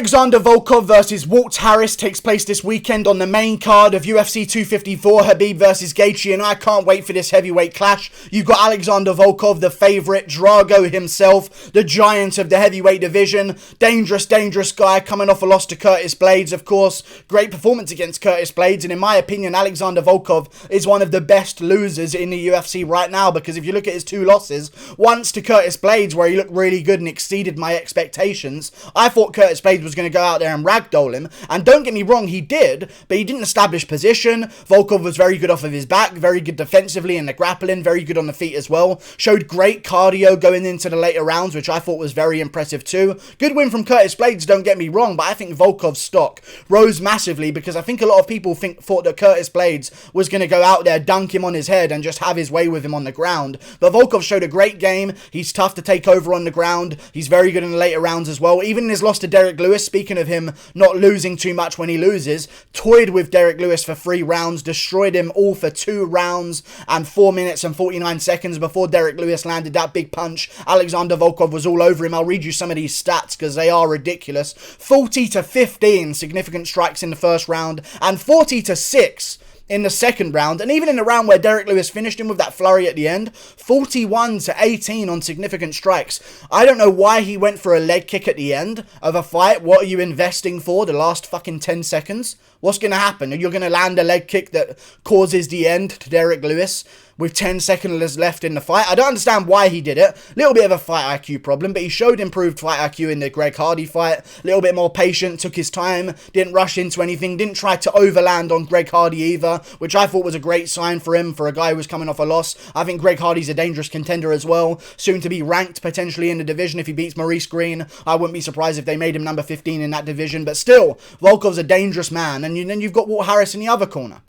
Alexander Volkov versus Walt Harris takes place this weekend on the main card of UFC 254, Khabib versus Gaethje, and I can't wait for this heavyweight clash. You've got Alexander Volkov, the favourite, Drago himself, the giant of the heavyweight division, dangerous guy, coming off a loss to Curtis Blaydes, of course. Great performance against Curtis Blaydes, and in my opinion, Alexander Volkov is one of the best losers in the UFC right now, because if you look at his two losses, once to Curtis Blaydes, where he looked really good and exceeded my expectations, I thought Curtis Blaydes was going to go out there and ragdoll him, and don't get me wrong, he did, but he didn't establish position. Volkov was very good off of his back, very good defensively in the grappling, very good on the feet as well, showed great cardio going into the later rounds, which I thought was very impressive too. Good win from Curtis Blaydes, don't get me wrong, but I think Volkov's stock rose massively, because I think a lot of people thought that Curtis Blaydes was going to go out there, dunk him on his head, and just have his way with him on the ground, but Volkov showed a great game. He's tough to take over on the ground, he's very good in the later rounds as well. Even in his loss to Derek Lewis, speaking of him not losing too much when he loses, toyed with Derek Lewis for 3 rounds, destroyed him all for 2 rounds and 4 minutes and 49 seconds before Derek Lewis landed that big punch. Alexander Volkov was all over him. I'll read you some of these stats because they are ridiculous. 40-15 significant strikes in the first round and 40-6 in the second round, and even in the round where Derek Lewis finished him with that flurry at the end, 41-18 on significant strikes. I don't know why he went for a leg kick at the end of a fight. What are you investing for the last fucking 10 seconds? What's going to happen? You're going to land a leg kick that causes the end to Derek Lewis with 10 seconds left in the fight? I don't understand why he did it. Little bit of a fight IQ problem, but he showed improved fight IQ in the Greg Hardy fight. A little bit more patient, took his time, didn't rush into anything, didn't try to overland on Greg Hardy either, which I thought was a great sign for him, for a guy who was coming off a loss. I think Greg Hardy's a dangerous contender as well, soon to be ranked potentially in the division if he beats Maurice Green. I wouldn't be surprised if they made him number 15 in that division, but still, Volkov's a dangerous man, and then you've got Walt Harris in the other corner.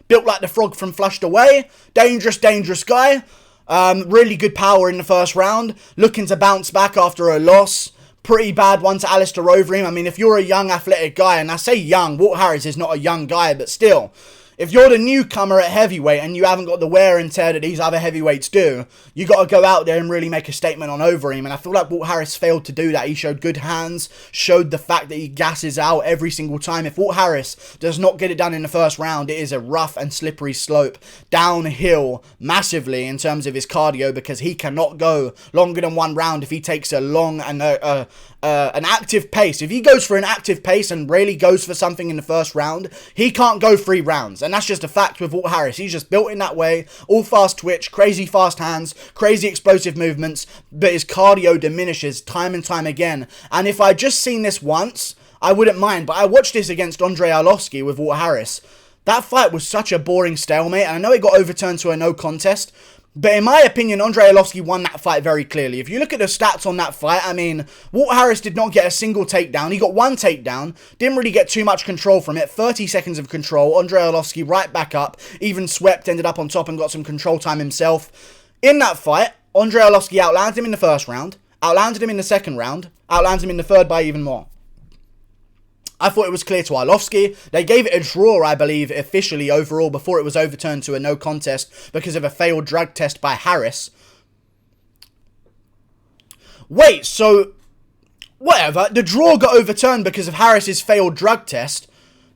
Built like the frog from Flushed Away. Dangerous guy. Really good power in the first round. Looking to bounce back after a loss. Pretty bad one to Alistair Overeem. I mean, if you're a young athletic guy, and I say young, Walt Harris is not a young guy, but still, if you're the newcomer at heavyweight and you haven't got the wear and tear that these other heavyweights do, you got to go out there and really make a statement on Overeem. And I feel like Walt Harris failed to do that. He showed good hands, showed the fact that he gasses out every single time. If Walt Harris does not get it done in the first round, it is a rough and slippery slope downhill massively in terms of his cardio, because he cannot go longer than 1 round if he takes a long and an active pace. If he goes for an active pace and really goes for something in the first round, he can't go 3 rounds. And that's just a fact with Walt Harris. He's just built in that way. All fast twitch, crazy fast hands, crazy explosive movements, but his cardio diminishes time and time again. And if I'd just seen this once, I wouldn't mind. But I watched this against Andrei Arlovski with Walt Harris. That fight was such a boring stalemate. And I know it got overturned to a no contest, but in my opinion, Andrei Arlovski won that fight very clearly. If you look at the stats on that fight, I mean, Walt Harris did not get a single takedown. He got 1 takedown, didn't really get too much control from it. 30 seconds of control. Andrei Arlovski right back up, even swept, ended up on top and got some control time himself. In that fight, Andrei Arlovski outlanded him in the first round, outlanded him in the second round, outlanded him in the third by even more. I thought it was clear to Arlovski. They gave it a draw, I believe, officially overall before it was overturned to a no contest because of a failed drug test by Harris. Wait, so whatever. The draw got overturned because of Harris's failed drug test.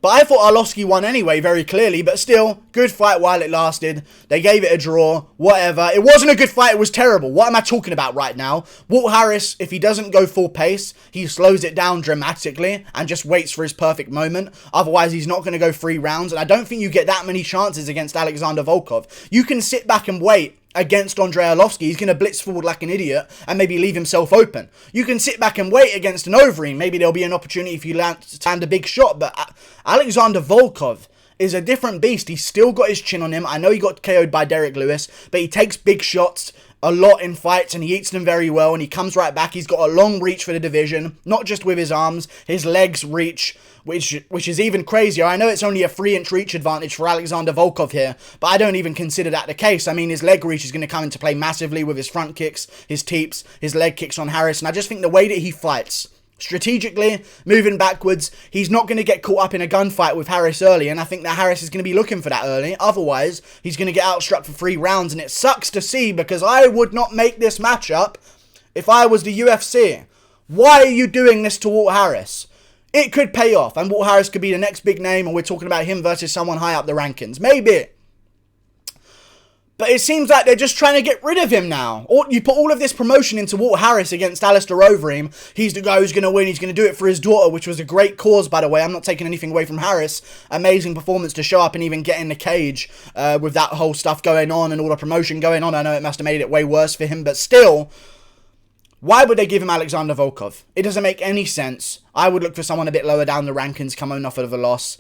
But I thought Arlovski won anyway, very clearly. But still, good fight while it lasted. They gave it a draw, whatever. It wasn't a good fight, it was terrible. What am I talking about right now? Walt Harris, if he doesn't go full pace, he slows it down dramatically and just waits for his perfect moment. Otherwise, he's not going to go 3 rounds. And I don't think you get that many chances against Alexander Volkov. You can sit back and wait against Andrei Arlovski. He's going to blitz forward like an idiot and maybe leave himself open. You can sit back and wait against an Overeem. Maybe there'll be an opportunity if you land a big shot. But Alexander Volkov is a different beast. He's still got his chin on him. I know he got KO'd by Derek Lewis, but he takes big shots a lot in fights and he eats them very well and he comes right back. He's got a long reach for the division, not just with his arms, his legs reach, which is even crazier. I know it's only a 3-inch reach advantage for Alexander Volkov here, but I don't even consider that the case. I mean, his leg reach is going to come into play massively with his front kicks, his teeps, his leg kicks on Harris, and I just think the way that he fights, strategically, moving backwards, he's not going to get caught up in a gunfight with Harris early, and I think that Harris is going to be looking for that early. Otherwise, he's going to get outstruck for 3 rounds, and it sucks to see because I would not make this matchup if I was the UFC. Why are you doing this to Walt Harris? It could pay off, and Walt Harris could be the next big name, and we're talking about him versus someone high up the rankings. Maybe. But it seems like they're just trying to get rid of him now. Or you put all of this promotion into Walt Harris against Alistair Overeem. He's the guy who's going to win. He's going to do it for his daughter, which was a great cause, by the way. I'm not taking anything away from Harris. Amazing performance to show up and even get in the cage with that whole stuff going on and all the promotion going on. I know it must have made it way worse for him, but still, why would they give him Alexander Volkov? It doesn't make any sense. I would look for someone a bit lower down the rankings coming off of a loss.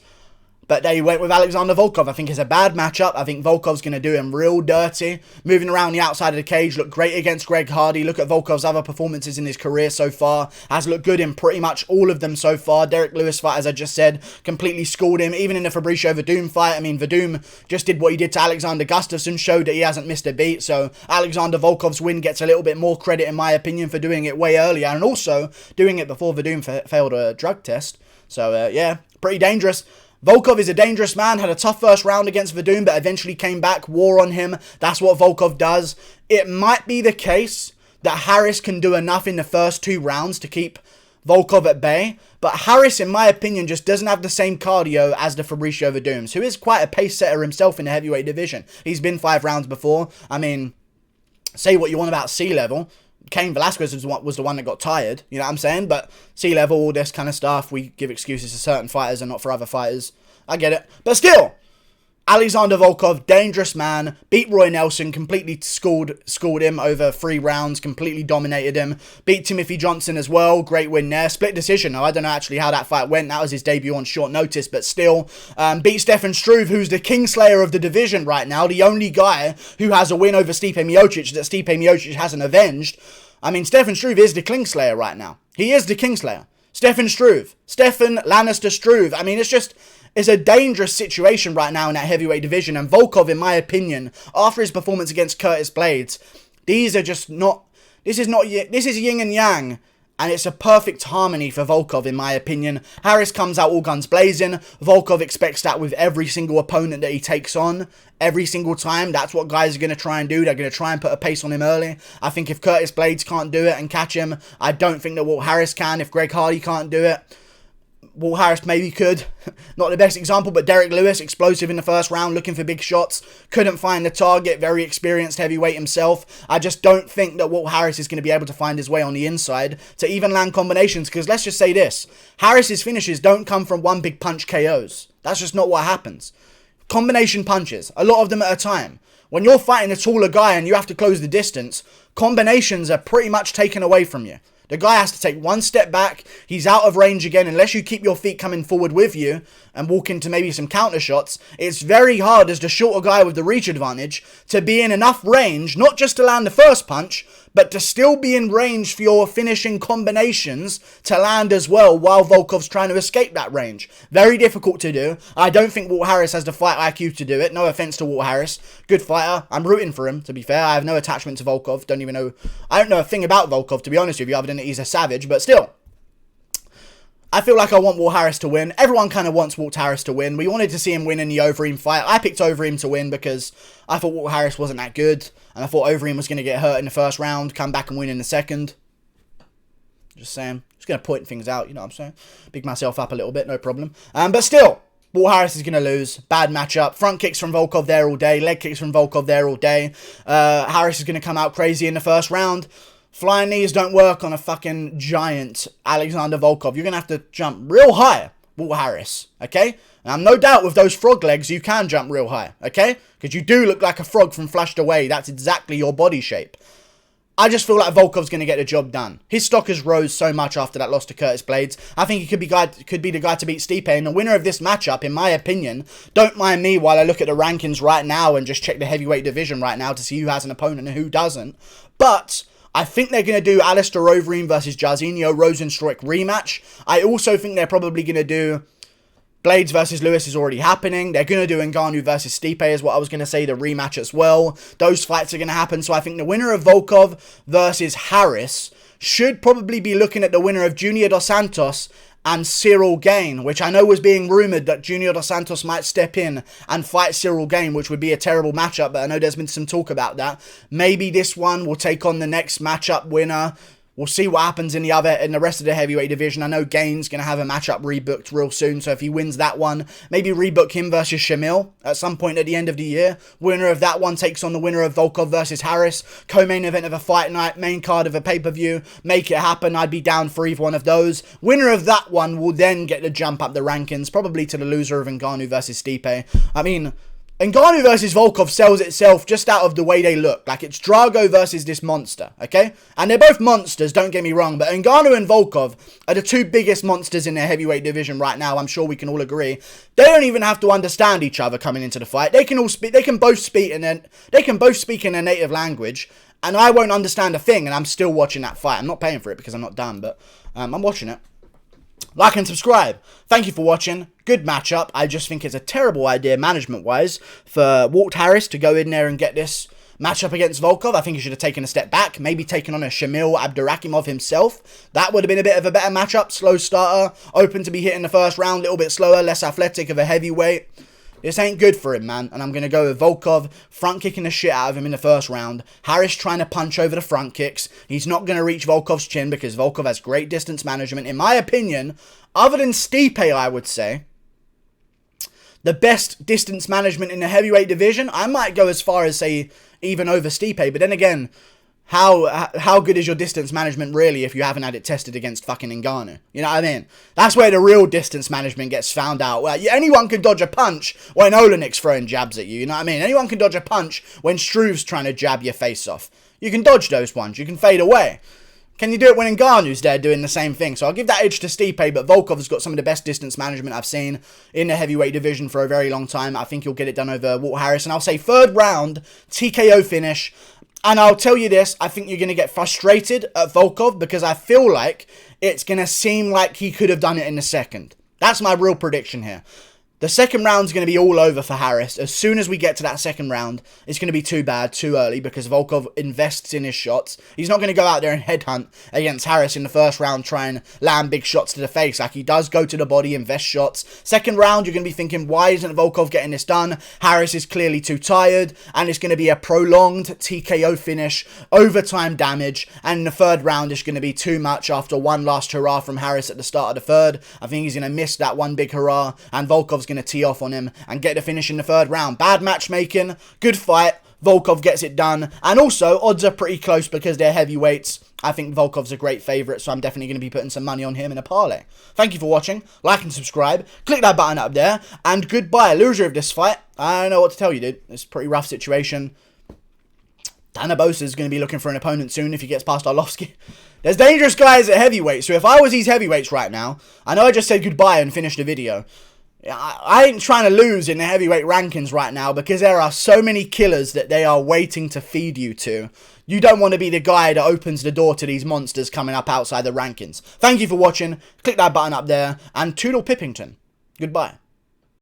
But they went with Alexander Volkov. I think it's a bad matchup. I think Volkov's going to do him real dirty. Moving around the outside of the cage, looked great against Greg Hardy. Look at Volkov's other performances in his career so far. Has looked good in pretty much all of them so far. Derek Lewis fight, as I just said, completely schooled him. Even in the Fabricio Verdum fight, I mean, Verdum just did what he did to Alexander Gustafsson, showed that he hasn't missed a beat. So Alexander Volkov's win gets a little bit more credit, in my opinion, for doing it way earlier. And also doing it before Verdum failed a drug test. So, yeah, pretty dangerous. Volkov is a dangerous man, had a tough first round against Verdum, but eventually came back, wore on him. That's what Volkov does. It might be the case that Harris can do enough in the first 2 rounds to keep Volkov at bay, but Harris, in my opinion, just doesn't have the same cardio as the Fabricio Verdums, who is quite a pace setter himself in the heavyweight division. He's been 5 rounds before. I mean, say what you want about C-level. Cain Velasquez was the one that got tired, you know what I'm saying? But C-level, all this kind of stuff, we give excuses to certain fighters and not for other fighters. I get it. But still, Alexander Volkov, dangerous man, beat Roy Nelson, completely schooled him over 3 rounds, completely dominated him. Beat Timothy Johnson as well, great win there. Split decision, I don't know actually how that fight went. That was his debut on short notice, but still. Beat Stefan Struve, who's the Kingslayer of the division right now, the only guy who has a win over Stipe Miocic that Stipe Miocic hasn't avenged. I mean, Stefan Struve is the Kingslayer right now. He is the Kingslayer. Stefan Struve. Stefan Lannister Struve. I mean, it's a dangerous situation right now in that heavyweight division. And Volkov, in my opinion, after his performance against Curtis Blades, these are just not... This is yin and yang. And it's a perfect harmony for Volkov, in my opinion. Harris comes out all guns blazing. Volkov expects that with every single opponent that he takes on. Every single time. That's what guys are going to try and do. They're going to try and put a pace on him early. I think if Curtis Blades can't do it and catch him, I don't think that Walt Harris can. If Greg Hardy can't do it, Walt Harris maybe could. Not the best example, but Derek Lewis, explosive in the first round, looking for big shots. Couldn't find the target, very experienced heavyweight himself. I just don't think that Walt Harris is going to be able to find his way on the inside to even land combinations, because let's just say this. Harris's finishes don't come from one big punch KOs. That's just not what happens. Combination punches, a lot of them at a time. When you're fighting a taller guy and you have to close the distance, combinations are pretty much taken away from you. The guy has to take one step back. He's out of range again. Unless you keep your feet coming forward with you and walk into maybe some counter shots, it's very hard as the shorter guy with the reach advantage to be in enough range, not just to land the first punch, but to still be in range for your finishing combinations to land as well while Volkov's trying to escape that range. Very difficult to do. I don't think Walt Harris has the fight IQ to do it. No offense to Walt Harris. Good fighter. I'm rooting for him, to be fair. I have no attachment to Volkov. I don't know a thing about Volkov, to be honest with you, other than that he's a savage, but still. I feel like I want Walt Harris to win. Everyone kind of wants Walt Harris to win. We wanted to see him win in the Overeem fight. I picked Overeem to win because I thought Walt Harris wasn't that good. And I thought Overeem was going to get hurt in the first round, come back and win in the second. Just saying. Just going to point things out, you know what I'm saying? Big myself up a little bit, no problem. But still, Walt Harris is going to lose. Bad matchup. Front kicks from Volkov there all day. Leg kicks from Volkov there all day. Harris is going to come out crazy in the first round. Flying knees don't work on a fucking giant Alexander Volkov. You're going to have to jump real high, Walt Harris, okay? And no doubt with those frog legs, you can jump real high, okay? Because you do look like a frog from Flushed Away. That's exactly your body shape. I just feel like Volkov's going to get the job done. His stock has rose so much after that loss to Curtis Blades. I think he could be the guy to beat Stipe. And the winner of this matchup, in my opinion, don't mind me while I look at the rankings right now and just check the heavyweight division right now to see who has an opponent and who doesn't. But I think they're going to do Alistair Overeem versus Jairzinho Rozenstruik rematch. I also think they're probably going to do Blades versus Lewis is already happening. They're going to do Ngannou versus Stipe is what I was going to say, the rematch as well. Those fights are going to happen. So I think the winner of Volkov versus Harris should probably be looking at the winner of Junior Dos Santos and Cyril Gane, which I know was being rumoured that Junior Dos Santos might step in and fight Cyril Gane, which would be a terrible matchup, but I know there's been some talk about that. Maybe this one will take on the next matchup winner. We'll see what happens in the rest of the heavyweight division. I know Gain's going to have a matchup rebooked real soon, so if he wins that one, maybe rebook him versus Shamil at some point at the end of the year. Winner of that one takes on the winner of Volkov versus Harris. Co-main event of a fight night, main card of a pay-per-view. Make it happen. I'd be down for either one of those. Winner of that one will then get the jump up the rankings, probably to the loser of Ngannou versus Stipe. I mean, Ngannou versus Volkov sells itself just out of the way they look. Like, it's Drago versus this monster, okay? And they're both monsters, don't get me wrong, but Ngannou and Volkov are the two biggest monsters in their heavyweight division right now. I'm sure we can all agree. They don't even have to understand each other coming into the fight. They can both speak in their native language, and I won't understand a thing, and I'm still watching that fight. I'm not paying for it because I'm not dumb, but I'm watching it. Like and subscribe. Thank you for watching. Good matchup. I just think it's a terrible idea management-wise for Walt Harris to go in there and get this matchup against Volkov. I think he should have taken a step back. Maybe taken on a Shamil Abdurakhimov himself. That would have been a bit of a better matchup. Slow starter. Open to be hit in the first round. A little bit slower. Less athletic of a heavyweight. This ain't good for him, man. And I'm going to go with Volkov front kicking the shit out of him in the first round. Harris trying to punch over the front kicks. He's not going to reach Volkov's chin because Volkov has great distance management. In my opinion, other than Stipe, I would say, the best distance management in the heavyweight division. I might go as far as say even over Stipe. But then again, how good is your distance management really if you haven't had it tested against fucking Ngannou? You know what I mean? That's where the real distance management gets found out. Well, anyone can dodge a punch when Olenik's throwing jabs at you. You know what I mean? Anyone can dodge a punch when Struve's trying to jab your face off. You can dodge those ones. You can fade away. Can you do it when Ngannou's there doing the same thing? So I'll give that edge to Stipe, but Volkov's got some of the best distance management I've seen in the heavyweight division for a very long time. I think he'll get it done over Walt Harris. And I'll say third round, TKO finish. And I'll tell you this, I think you're going to get frustrated at Volkov because I feel like it's going to seem like he could have done it in the second. That's my real prediction here. The second round's going to be all over for Harris. As soon as we get to that second round, it's going to be too bad, too early, because Volkov invests in his shots. He's not going to go out there and headhunt against Harris in the first round, try and land big shots to the face. Like, he does go to the body, invest shots. Second round, you're going to be thinking, why isn't Volkov getting this done? Harris is clearly too tired, and it's going to be a prolonged TKO finish, overtime damage, and in the third round, it's going to be too much after one last hurrah from Harris at the start of the third. I think he's going to miss that one big hurrah, and Volkov's going to tee off on him and get the finish in the third round. Bad matchmaking, good fight. Volkov gets it done. And also, odds are pretty close because they're heavyweights. I think Volkov's a great favourite, so I'm definitely going to be putting some money on him in a parlay. Thank you for watching. Like and subscribe. Click that button up there. And goodbye. Loser of this fight. I don't know what to tell you, dude. It's a pretty rough situation. Dana Bosa's going to be looking for an opponent soon if he gets past Arlovsky. There's dangerous guys at heavyweight, so if I was these heavyweights right now, I know I just said goodbye and finished the video. I ain't trying to lose in the heavyweight rankings right now because there are so many killers that they are waiting to feed you to. You don't want to be the guy that opens the door to these monsters coming up outside the rankings. Thank you for watching. Click that button up there and toodle Pippington. Goodbye.